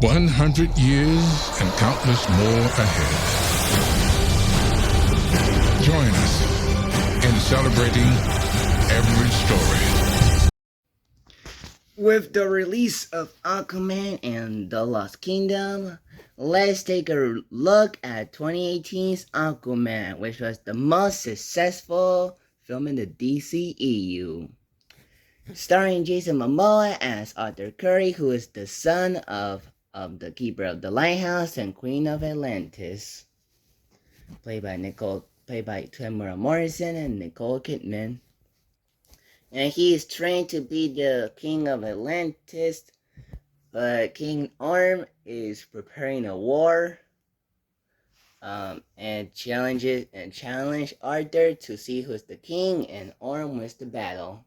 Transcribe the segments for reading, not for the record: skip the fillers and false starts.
100 years and countless more ahead. Join us in celebrating every story. With the release of Aquaman and the Lost Kingdom, let's take a look at 2018's Aquaman, which was the most successful film in the DCEU. Starring Jason Momoa as Arthur Curry, who is the son of the Keeper of the Lighthouse and Queen of Atlantis, played by Tamara Morrison and Nicole Kidman. And he is trained to be the King of Atlantis, but King Orm is preparing a war, and challenge Arthur to see who's the king, and Orm wins the battle.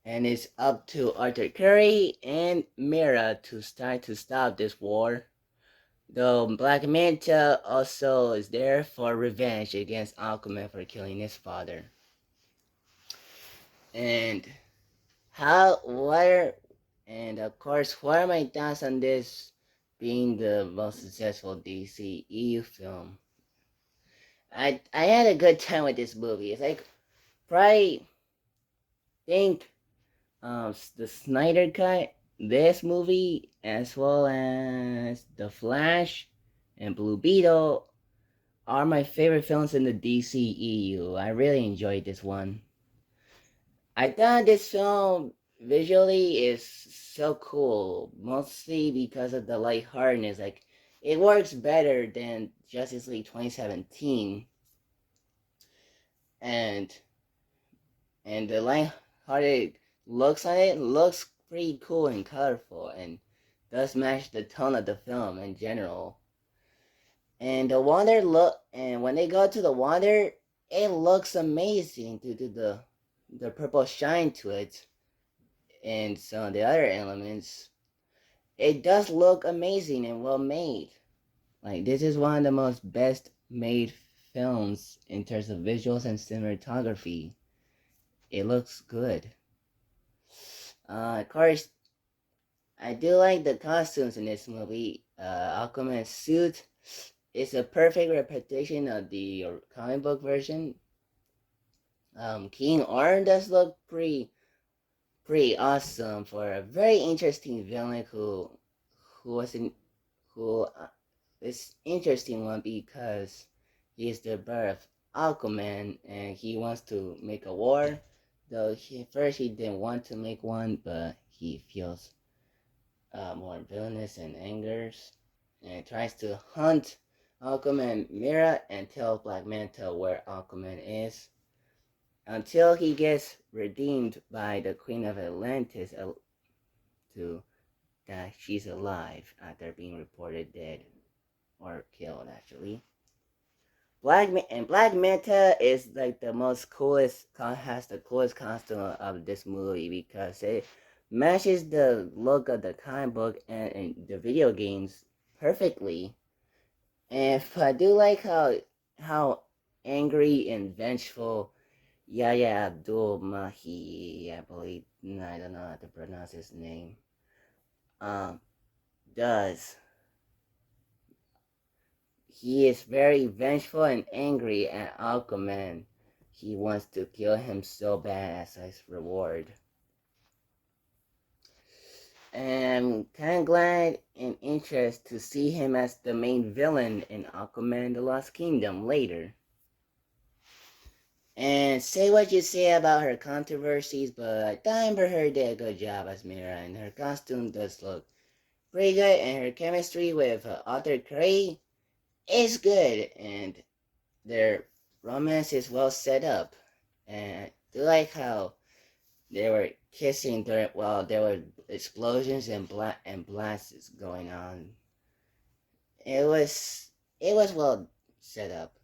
And it's up to Arthur Curry and Mera to stop this war. Though Black Manta also is there for revenge against Aquaman for killing his father. And of course, what are my thoughts on this being the most successful DCEU film? I had a good time with this movie. It's like probably think the Snyder Cut, this movie, as well as The Flash and Blue Beetle are my favorite films in the DCEU. I really enjoyed this one. I thought this film visually is so cool, mostly because of the lightheartedness. Like, it works better than Justice League 2017, and the lighthearted looks on it looks pretty cool and colorful, and does match the tone of the film in general. And when they go to the water, it looks amazing due to the purple shine to it, and some of the other elements. It does look amazing and well made. Like, this is one of the most best made films in terms of visuals and cinematography. It looks good. Of course, I do like the costumes in this movie. Aquaman's suit is a perfect representation of the comic book version. King Arn does look pretty awesome for a very interesting villain who was in who is interesting one because he is the birth of Aquaman and he wants to make a war. Though first he didn't want to make one, but he feels more villainous and angers, and tries to hunt Aquaman Mira and tell Black Manta where Aquaman is, until he gets redeemed by the Queen of Atlantis to that she's alive after being reported dead or killed, actually. Black Manta is like has the coolest costume of this movie because it matches the look of the comic book and the video games perfectly. And I do like how angry and vengeful Yaya Abdul Mahi, I believe, I don't know how to pronounce his name, does. He is very vengeful and angry at Aquaman. He wants to kill him so bad as his reward. And I'm kind of glad and interested to see him as the main villain in Aquaman The Lost Kingdom later. And say what you say about her controversies, but I thought Amber Heard did a good job as Mira, and her costume does look pretty good, and her chemistry with Arthur Curry is good, and their romance is well set up. And I do like how they were kissing while there were explosions and blasts going on. It was well set up,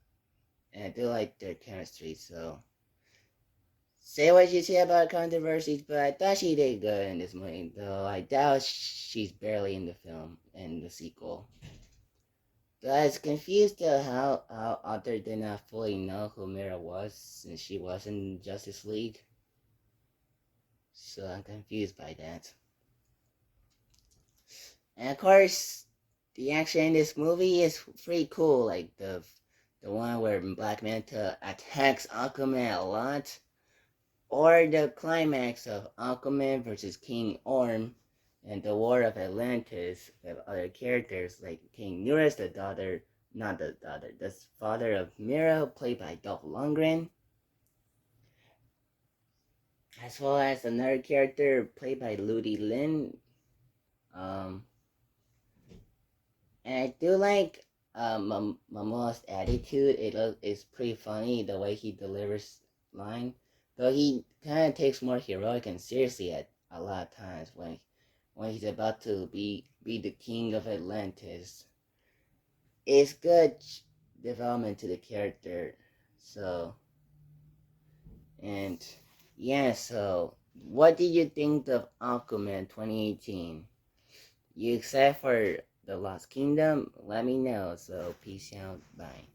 and I do like their chemistry. So say what you say about controversies, but I thought she did good in this movie. Though I doubt she's barely in the film in the sequel. I was confused how Arthur did not fully know who Mira was since she was in Justice League. So I'm confused by that. And of course, the action in this movie is pretty cool. Like the one where Black Manta attacks Aquaman a lot, or the climax of Aquaman versus King Orm and the War of Atlantis with other characters like King Eurus, the daughter, not the daughter, the father of Mira, played by Dolph Lundgren, as well as another character played by Ludi Lin. Um, and I do like Momoa's attitude. It's pretty funny the way he delivers line, though he kind of takes more heroic and seriously at a lot of times when he's about to be the king of Atlantis. It's good development to the character. So and yeah, so what did you think of Aquaman 2018? You excited for the Lost Kingdom? Let me know. So peace out. Bye.